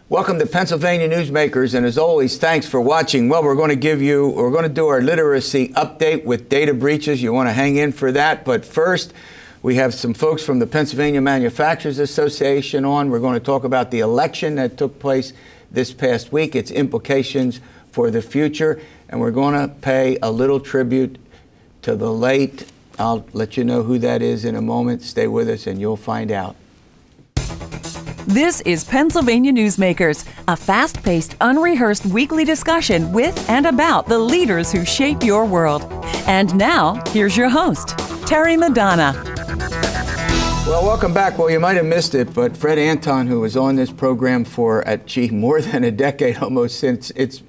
Welcome to Pennsylvania Newsmakers, and as always, thanks for watching. Well, we're going to do our literacy update with data breaches. You want to hang in for that, but first, we have some folks from the Pennsylvania Manufacturers Association on. We're going to talk about the election that took place this past week, its implications for the future, and we're going to pay a little tribute to the late. I'll let you know who that is in a moment. Stay with us and you'll find out. This is Pennsylvania Newsmakers, a fast-paced, unrehearsed weekly discussion with and about the leaders who shape your world. And now, here's your host, Terry Madonna. Well, welcome back. Well, you might have missed it, but Fred Anton, who was on this program for, more than a decade, almost since its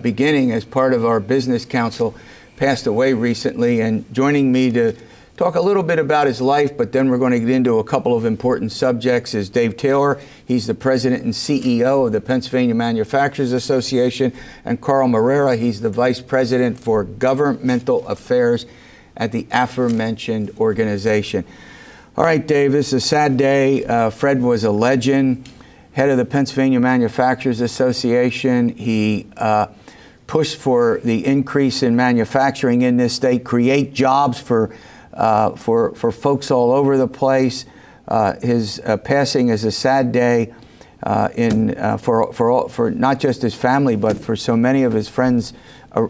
beginning as part of our business council, passed away recently. And joining me to talk a little bit about his life, but then we're going to get into a couple of important subjects, is Dave Taylor. He's the president and CEO of the Pennsylvania Manufacturers Association, and Carl Marrara. He's the vice president for governmental affairs at the aforementioned organization. All right, Dave, this is a sad day. Fred was a legend, head of the Pennsylvania Manufacturers Association. He pushed for the increase in manufacturing in this state, create jobs for folks all over the place. His passing is a sad day for not just his family, but for so many of his friends,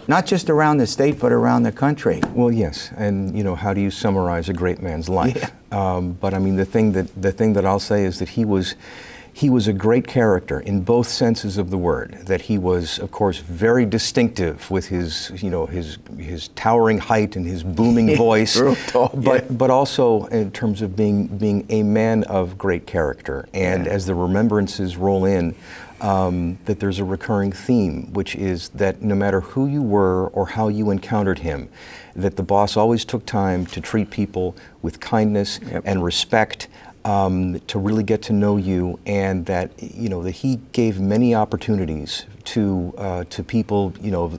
not just around the state, but around the country. Well, yes, and how do you summarize a great man's life? Yeah. But I mean, the thing that I'll say is that he was a great character in both senses of the word. That he was, of course, very distinctive with his towering height and his booming voice, but also in terms of being a man of great character. And as the remembrances roll in, that there's a recurring theme, which is that no matter who you were or how you encountered him, that the boss always took time to treat people with kindness and respect. To really get to know you, and that that he gave many opportunities to people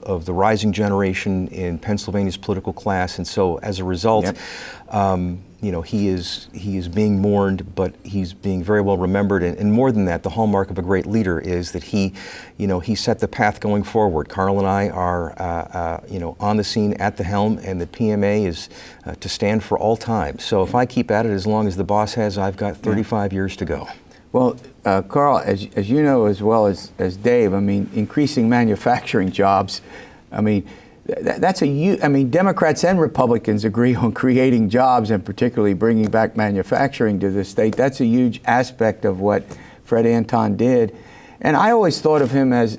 of the rising generation in Pennsylvania's political class, and so as a result, he is being mourned, but he's being very well remembered, and more than that, the hallmark of a great leader is that he set the path going forward. Carl and I are on the scene at the helm, and the PMA is to stand for all time. So if I keep at it as long as the boss has, I've got 35 years to go. Well, Carl, as you know as well as Dave, I mean, increasing manufacturing jobs, I mean, Democrats and Republicans agree on creating jobs and particularly bringing back manufacturing to the state. That's a huge aspect of what Fred Anton did. And I always thought of him as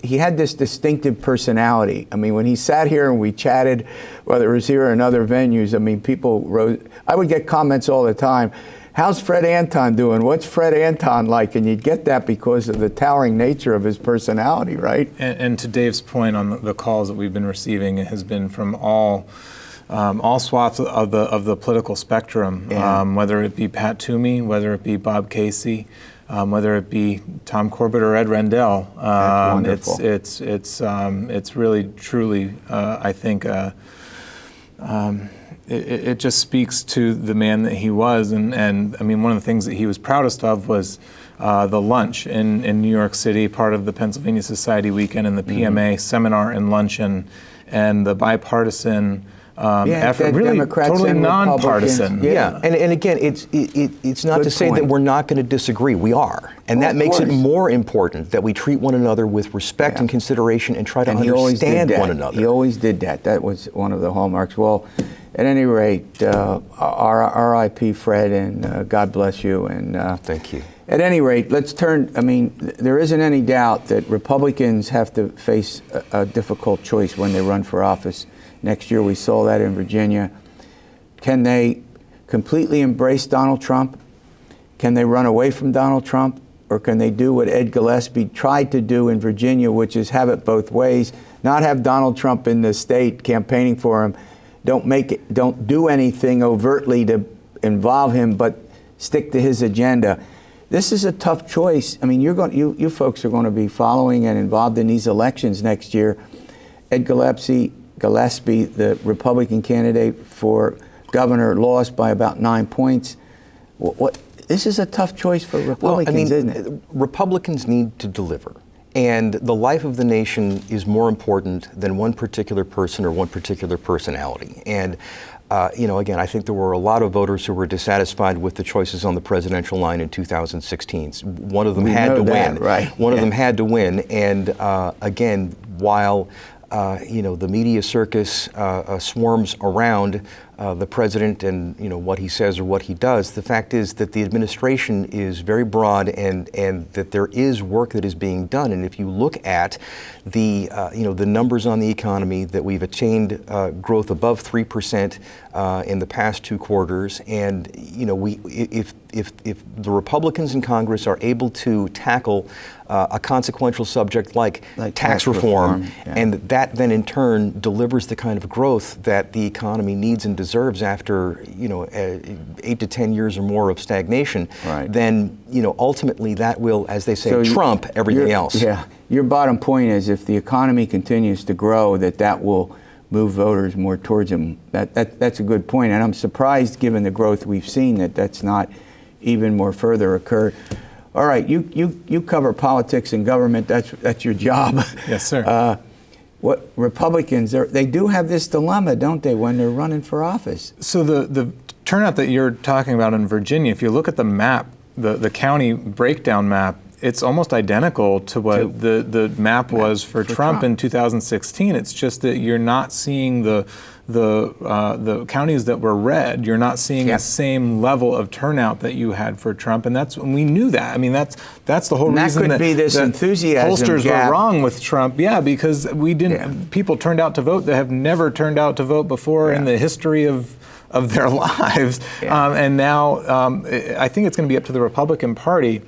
he had this distinctive personality. I mean, when he sat here and we chatted, whether it was here or in other venues, I mean, people wrote, I would get comments all the time. How's Fred Anton doing? What's Fred Anton like? And you'd get that because of the towering nature of his personality, right? And to Dave's point on the calls that we've been receiving, it has been from all swaths of the political spectrum, whether it be Pat Toomey, whether it be Bob Casey, whether it be Tom Corbett or Ed Rendell. It's really truly I think. It just speaks to the man that he was, and I mean, one of the things that he was proudest of was the lunch in New York City, part of the Pennsylvania Society Weekend, and the PMA seminar and luncheon, and the bipartisan effort, really Democrats totally nonpartisan. And again, it's not to say that we're not going to disagree. We are, and that makes it more important that we treat one another with respect and consideration, and try to understand one another. He always did that. That was one of the hallmarks. Well, at any rate, R.I.P. Fred, and God bless you. And thank you. At any rate, let's turn. I mean, there isn't any doubt that Republicans have to face a difficult choice when they run for office next year. We saw that in Virginia. Can they completely embrace Donald Trump? Can they run away from Donald Trump? Or can they do what Ed Gillespie tried to do in Virginia, which is have it both ways, not have Donald Trump in the state campaigning for him, don't do anything overtly to involve him, but stick to his agenda. This is a tough choice. I mean, you folks are going to be following and involved in these elections next year. Ed Gillespie, the Republican candidate for governor, lost by about 9 points. What This is a tough choice for Republicans, isn't it? Republicans need to deliver. And the life of the nation is more important than one particular person or one particular personality. And, again, I think there were a lot of voters who were dissatisfied with the choices on the presidential line in 2016. One of them had to win. Right. One of them had to win. And, again, while the media circus swarms around the president and what he says or what he does, the fact is that the administration is very broad and that there is work that is being done. And if you look at the the numbers on the economy, that we've attained growth above 3% in the past 2 quarters, and if the Republicans in Congress are able to tackle a consequential subject like tax reform, and that then in turn delivers the kind of growth that the economy needs and deserves after 8 to 10 years or more of stagnation, then ultimately that will, as they say, trump everything else. Yeah, your bottom point is if the economy continues to grow, that will move voters more towards him. That's a good point, and I'm surprised, given the growth we've seen, that's not even more further occurred. All right, you cover politics and government. That's your job. Yes, sir. What Republicans they do have this dilemma, don't they, when they're running for office? So the turnout that you're talking about in Virginia, if you look at the map, the county breakdown map, it's almost identical to what the map was for Trump in 2016. It's just that you're not seeing the counties that were red. You're not seeing the same level of turnout that you had for Trump, and we knew that. I mean, that's the whole reason that could be this enthusiasm pollsters gap. were wrong with Trump. Yeah, because we didn't. Yeah. People turned out to vote that have never turned out to vote before in the history of their lives, and now I think it's going to be up to the Republican Party.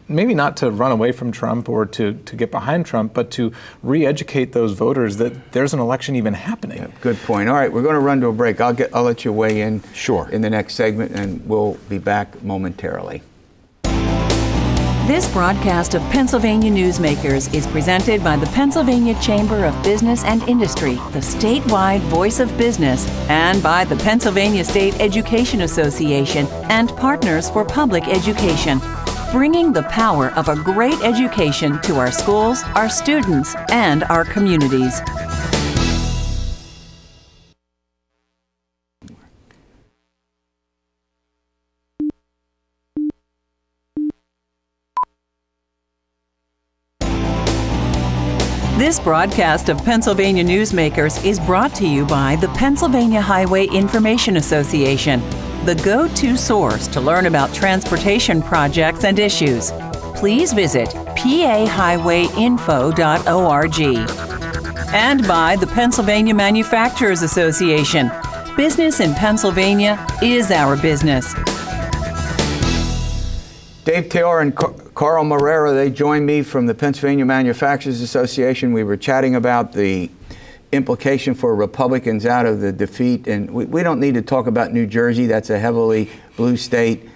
Maybe not to run away from Trump or to get behind Trump, but to re-educate those voters that there's an election even happening. Yeah, good point. All right, we're going to run to a break. I'll let you weigh in in the next segment, and we'll be back momentarily. This broadcast of Pennsylvania Newsmakers is presented by the Pennsylvania Chamber of Business and Industry, the statewide voice of business, and by the Pennsylvania State Education Association and Partners for Public Education, bringing the power of a great education to our schools, our students, and our communities. This broadcast of Pennsylvania Newsmakers is brought to you by the Pennsylvania Highway Information Association, the go-to source to learn about transportation projects and issues. Please visit pahighwayinfo.org. And by the Pennsylvania Manufacturers Association. Business in Pennsylvania is our business. Dave Taylor and Carl Marrara, they joined me from the Pennsylvania Manufacturers Association. We were chatting about the implication for Republicans out of the defeat, and we don't need to talk about New Jersey. That's a heavily blue state.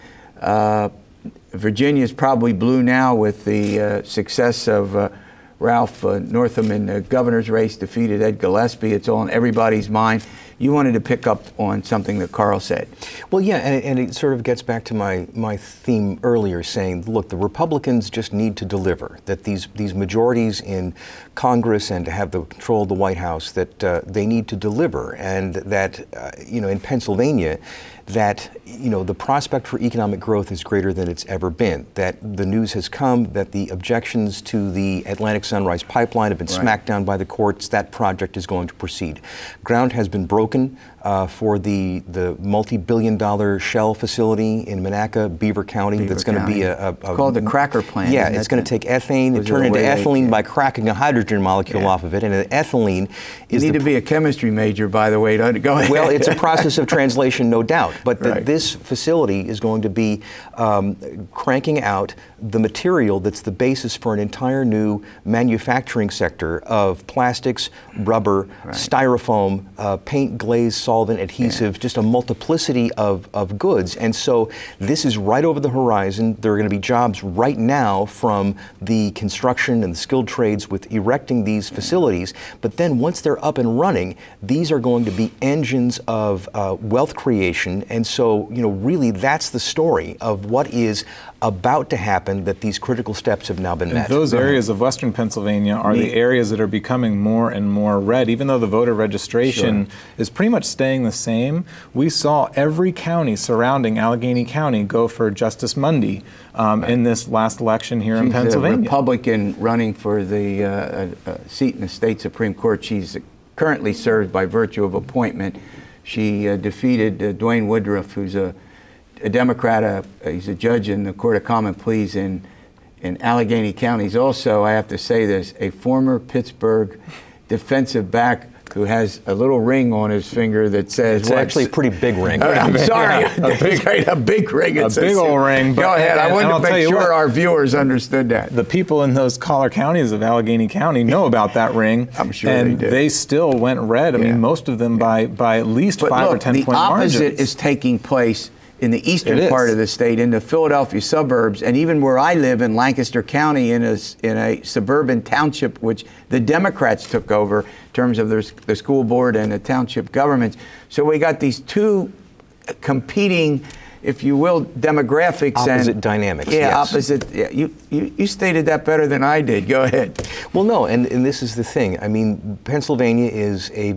Virginia is probably blue now with the success of Ralph Northam in the governor's race, defeated Ed Gillespie. It's on everybody's mind. You wanted to pick up on something that Carl said. Well, yeah, and it sort of gets back to my theme earlier, saying, look, the Republicans just need to deliver, that these majorities in Congress and to have the control of the White House, that they need to deliver, and that, in Pennsylvania, that, the prospect for economic growth is greater than it's ever been, that the news has come, that the objections to the Atlantic Sunrise Pipeline have been smacked down by the courts. That project is going to proceed. Ground has been broken for the multi-billion-dollar Shell facility in Monaca, Beaver County. That's going to be a called the cracker plant. Yeah, it's going to take ethane and turn it into ethylene by cracking a hydrogen molecule off of it, and the ethylene is you need to be a chemistry major, by the way, to go ahead. Well, it's a process of translation, no doubt, but this facility is going to be cranking out the material that's the basis for an entire new manufacturing sector of plastics, rubber, styrofoam, paint, glaze, solvent, adhesive, just a multiplicity of goods. And so this is right over the horizon. There are going to be jobs right now from the construction and the skilled trades with erecting these facilities. But then once they're up and running, these are going to be engines of wealth creation. And so, really, that's the story of what is about to happen, that these critical steps have now been met. Those areas of Western Pennsylvania are the areas that are becoming more and more red. Even though the voter registration is pretty much staying the same, we saw every county surrounding Allegheny County go for Justice Mundy in this last election here in Pennsylvania. She's a Republican running for the seat in the state Supreme Court. She's currently served by virtue of appointment. She defeated Dwayne Woodruff, who's a Democrat. He's a judge in the Court of Common Pleas in Allegheny County. He's also, I have to say this, a former Pittsburgh defensive back who has a little ring on his finger that says... It's actually a pretty big ring. I'm sorry. A big ring. A big old ring. Go ahead. I wanted to make sure our viewers understood that. The people in those collar counties of Allegheny County know about that ring. I'm sure and they did. They still went red. I mean, most of them by at least 5 or 10 point margins. The opposite is taking place in the eastern part of the state, in the Philadelphia suburbs, and even where I live in Lancaster County, in a suburban township, which the Democrats took over in terms of the school board and the township governments. So we got these two competing, if you will, demographics. Opposite dynamics, yeah, yes. Opposite. Yeah, you stated that better than I did. Go ahead. Well, no, and this is the thing. I mean, Pennsylvania is a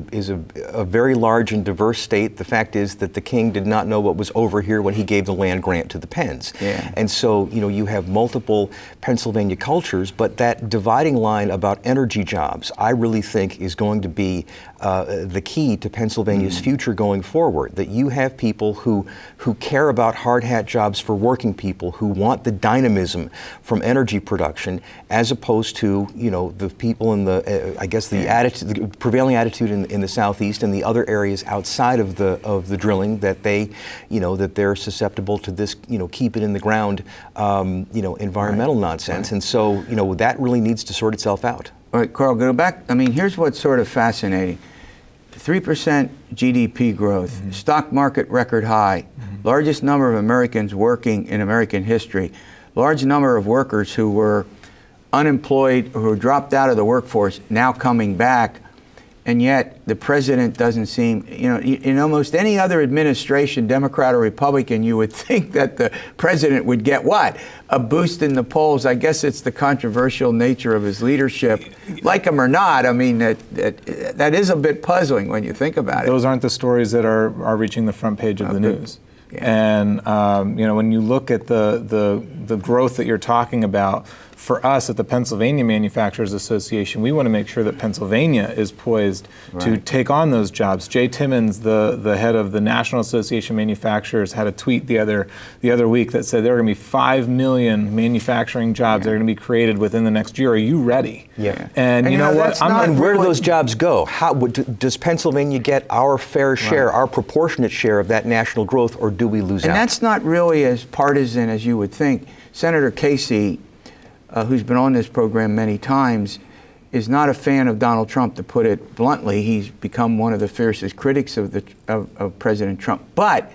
very large and diverse state. The fact is that the king did not know what was over here when he gave the land grant to the Penns. Yeah. And so, you have multiple Pennsylvania cultures, but that dividing line about energy jobs, I really think is going to be the key to Pennsylvania's future going forward. That you have people who care about hard hat jobs for working people, who want the dynamism from energy production, as opposed to the people in the the prevailing attitude in the Southeast and the other areas outside of the drilling, that they're susceptible to this keep it in the ground environmental nonsense. And so that really needs to sort itself out. All right, Carl, go back. I mean, here's what's sort of fascinating. 3% GDP growth, stock market record high, largest number of Americans working in American history, large number of workers who were unemployed or who dropped out of the workforce now coming back, and yet the president doesn't seem, in almost any other administration, Democrat or Republican, you would think that the president would get what? A boost in the polls. I guess it's the controversial nature of his leadership. Like him or not, I mean, that is a bit puzzling when you think about it. Those aren't the stories that are reaching the front page of the news. Yeah. And when you look at the growth that you're talking about, for us at the Pennsylvania Manufacturers Association, we want to make sure that Pennsylvania is poised to take on those jobs. Jay Timmons, the head of the National Association of Manufacturers, had a tweet the other week that said there are going to be 5 million manufacturing jobs that are going to be created within the next year. Are you ready? Yeah. And you know what? And where do those jobs go? How does Pennsylvania get our fair share, our proportionate share of that national growth, or do we lose out? And that's not really as partisan as you would think. Senator Casey, who's been on this program many times, is not a fan of Donald Trump, to put it bluntly. He's become one of the fiercest critics of President Trump. But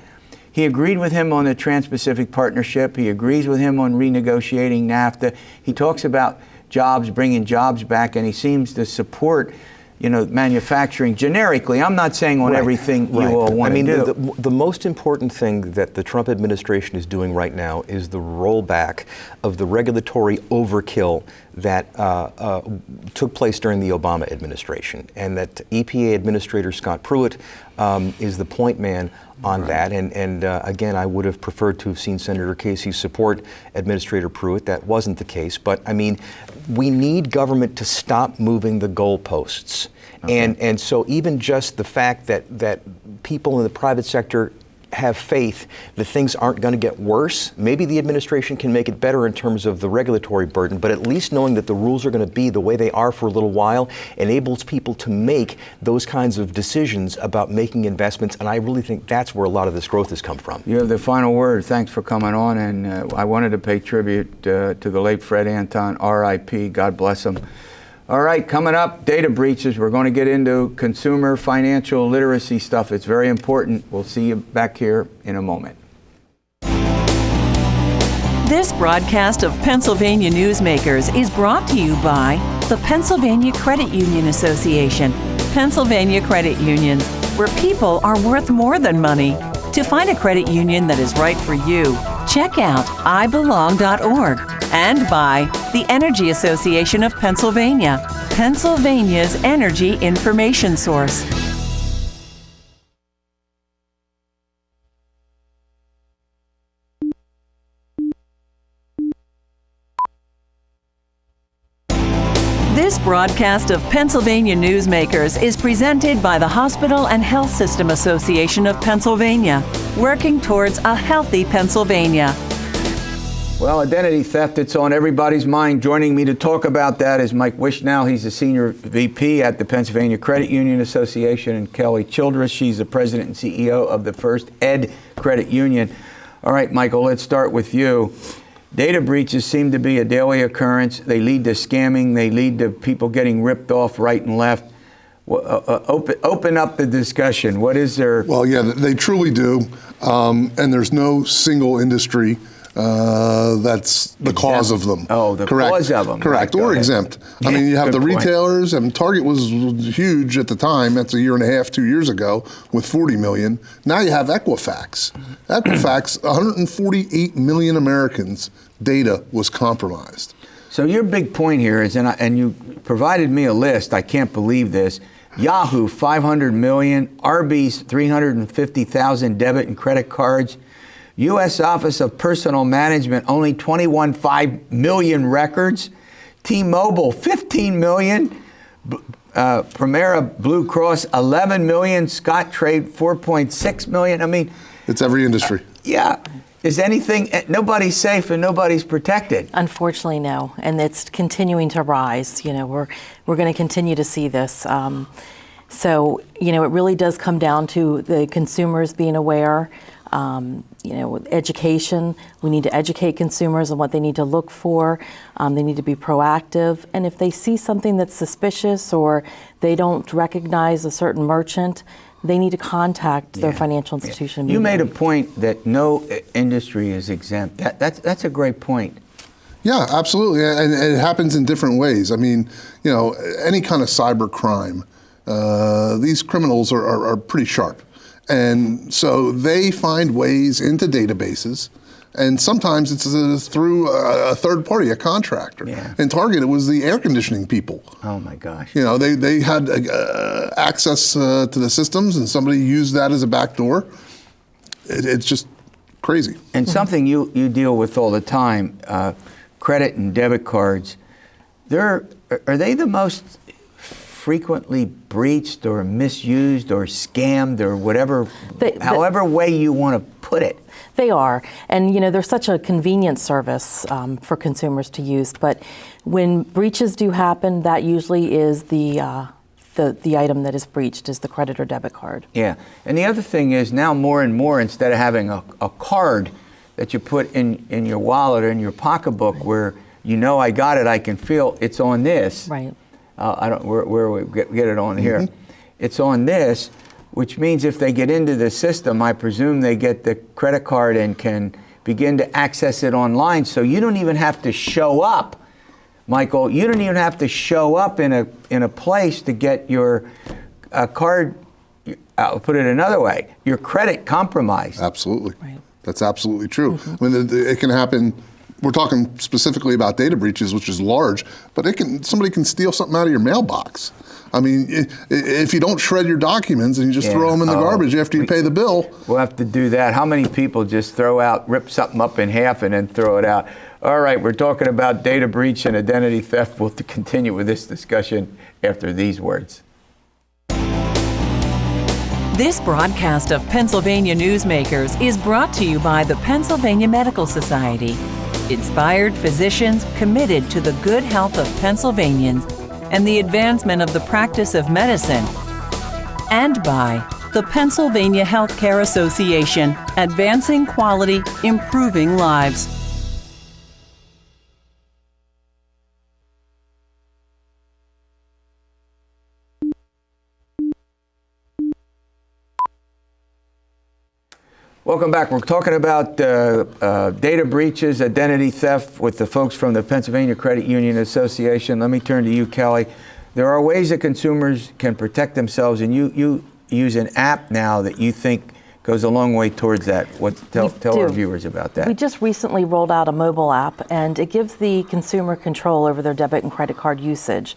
he agreed with him on the Trans-Pacific Partnership. He agrees with him on renegotiating NAFTA. He talks about jobs, bringing jobs back, and he seems to support manufacturing generically. I'm not saying on everything you all want to do. The most important thing that the Trump administration is doing right now is the rollback of the regulatory overkill that took place during the Obama administration, and that EPA Administrator Scott Pruitt is the point man on that. And again, I would have preferred to have seen Senator Casey support Administrator Pruitt. That wasn't the case. But I mean, we need government to stop moving the goalposts. And so even just the fact that people in the private sector have faith that things aren't going to get worse. Maybe the administration can make it better in terms of the regulatory burden, but at least knowing that the rules are going to be the way they are for a little while enables people to make those kinds of decisions about making investments, and I really think that's where a lot of this growth has come from. You have the final word. Thanks for coming on, and I wanted to pay tribute to the late Fred Anton, R.I.P. God bless him. All right, coming up, data breaches. We're going to get into consumer financial literacy stuff. It's very important. We'll see you back here in a moment. This broadcast of Pennsylvania Newsmakers is brought to you by the Pennsylvania Credit Union Association. Pennsylvania Credit Unions, where people are worth more than money. To find a credit union that is right for you, check out ibelong.org. And by the Energy Association of Pennsylvania, Pennsylvania's energy information source. This broadcast of Pennsylvania Newsmakers is presented by the Hospital and Health System Association of Pennsylvania, working towards a healthy Pennsylvania. Well, identity theft, it's on everybody's mind. Joining me to talk about that is Mike Wishnow. He's the Senior VP at the Pennsylvania Credit Union Association, and Kelly Childress. She's the President and CEO of the First Ed Credit Union. All right, Michael, let's start with you. Data breaches seem to be a daily occurrence. They lead to scamming. They lead to people getting ripped off right and left. Open up the discussion. What is there? Well, yeah, they truly do. And there's no single industry that's the cause of them. Oh, the Correct. cause of them. Correct, Right, or exempt. I mean, you have the retailers, and Target was huge at the time. That's a year and a half, 2 years ago, with 40 million. Now you have Equifax. Equifax, 148 million Americans' data was compromised. So your big point here is, and you provided me a list, I can't believe this, Yahoo, 500 million, Arby's, 350,000 debit and credit cards, U.S. Office of Personnel Management, only 21.5 million records. T-Mobile, 15 million. Primera Blue Cross, 11 million. Scott Trade, 4.6 million. I mean, it's every industry. Yeah. Is anything, nobody's safe and nobody's protected? Unfortunately, no. And it's continuing to rise. You know, we're going to continue to see this. So, you know, it really does come down to the consumers being aware. You know, with education, we need to educate consumers on what they need to look for. They need to be proactive. And if they see something that's suspicious or they don't recognize a certain merchant, they need to contact their financial institution. You made a point that no industry is exempt. That's a great point. Yeah, absolutely. And it happens in different ways. I mean, you know, any kind of cyber crime, these criminals are pretty sharp. And so they find ways into databases, and sometimes it's through a third party, a contractor. Yeah. In Target, it was the air conditioning people. Oh my gosh. You know, they had access to the systems, and somebody used that as a backdoor. It's just crazy. And something you deal with all the time, credit and debit cards, are they the most frequently breached or misused or scammed or whatever, however way you want to put it? They are. And, you know, they're such a convenient service for consumers to use. But when breaches do happen, that usually is the item that is breached, is the credit or debit card. Yeah. And the other thing is now more and more, instead of having a card that you put in your wallet or in your pocketbook where you know I got it, I can feel it's on this. Right. I don't where we get it on here. It's on this, which means if they get into the system, I presume they get the credit card and can begin to access it online. So you don't even have to show up, Michael. You don't even have to show up in a place to get your card. I'll put it another way: your credit compromised. Absolutely. Right. That's absolutely true. I mean, it can happen. We're talking specifically about data breaches, which is large, but somebody can steal something out of your mailbox. I mean, if you don't shred your documents and you just throw them in the garbage after you pay the bill. We'll have to do that. How many people just rip something up in half and then throw it out? All right, we're talking about data breach and identity theft. We'll continue with this discussion after these words. This broadcast of Pennsylvania Newsmakers is brought to you by the Pennsylvania Medical Society. Inspired physicians committed to the good health of Pennsylvanians and the advancement of the practice of medicine. And by the Pennsylvania Healthcare Association, advancing quality, improving lives. Welcome back. We're talking about data breaches, identity theft with the folks from the Pennsylvania Credit Union Association. Let me turn to you, Kelly. There are ways that consumers can protect themselves, and you use an app now that you think goes a long way towards that. Tell our viewers about that. We just recently rolled out a mobile app, and it gives the consumer control over their debit and credit card usage.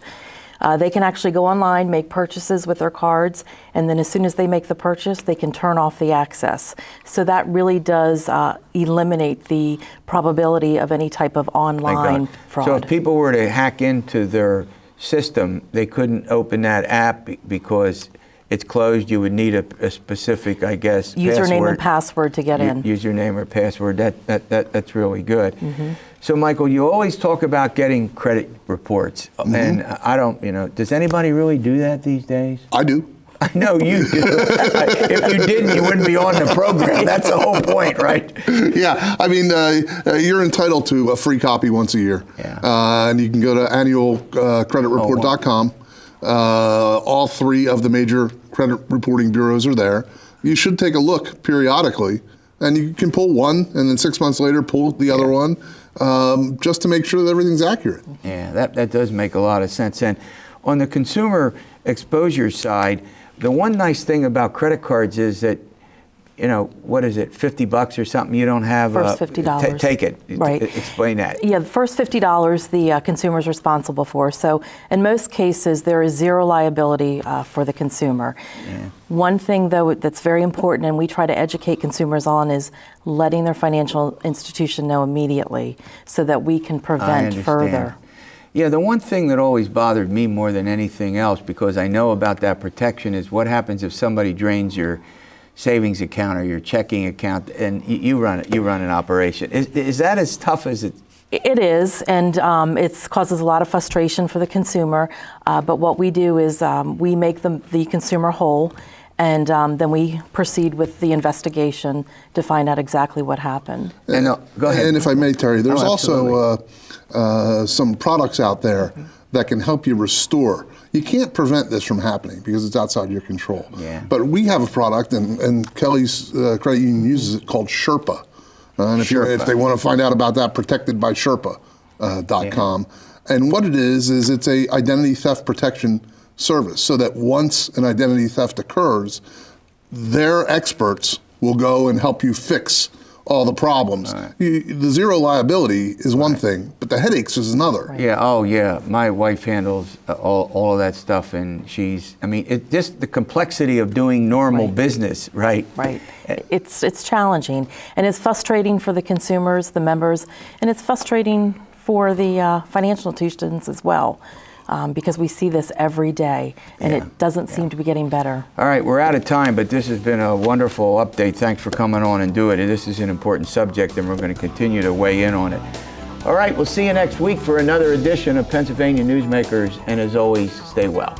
They can actually go online, make purchases with their cards, and then as soon as they make the purchase, they can turn off the access. So that really does eliminate the probability of any type of online fraud. So if people were to hack into their system, they couldn't open that app because it's closed. You would need a specific, I guess, username and password to get in. Username or password. That's really good. Mm-hmm. So, Michael, you always talk about getting credit reports, and I don't, does anybody really do that these days? I do. I know you do. If you didn't, you wouldn't be on the program. That's the whole point, right? Yeah, I mean, you're entitled to a free copy once a year. Yeah. And you can go to annualcreditreport.com. All three of the major credit reporting bureaus are there. You should take a look periodically, and you can pull one, and then 6 months later, pull the other one, just to make sure that everything's accurate. Yeah, that does make a lot of sense. And on the consumer exposure side, the one nice thing about credit cards is that, what is it, $50 or something? You don't have first $50. Take it. Right. Explain that. Yeah, the first $50 the consumer is responsible for. So in most cases, there is zero liability for the consumer. Yeah. One thing, though, that's very important, and we try to educate consumers on, is letting their financial institution know immediately so that we can prevent further. Yeah, the one thing that always bothered me more than anything else, because I know about that protection, is what happens if somebody drains your savings account or your checking account, and you run an operation. Is that as tough as it? It is, and it causes a lot of frustration for the consumer. But what we do is we make the consumer whole, and then we proceed with the investigation to find out exactly what happened. And go ahead. And if I may, Terry, there's also some products out there that can help you restore. You can't prevent this from happening because it's outside your control. Yeah. But we have a product, and Kelly's credit union uses it, called Sherpa. And if they want to find out about that, protectedbysherpa.com. And what it is it's a identity theft protection service, so that once an identity theft occurs, their experts will go and help you fix all the problems. Right. The zero liability is one thing, but the headaches is another. Right. Yeah, oh yeah, my wife handles all of that stuff, and it's just the complexity of doing normal business, right? Right. It's challenging, and it's frustrating for the consumers, the members, and it's frustrating for the financial institutions as well. Because we see this every day, and it doesn't seem to be getting better. All right, we're out of time, but this has been a wonderful update. Thanks for coming on and doing it. This is an important subject, and we're going to continue to weigh in on it. All right, we'll see you next week for another edition of Pennsylvania Newsmakers, and as always, stay well.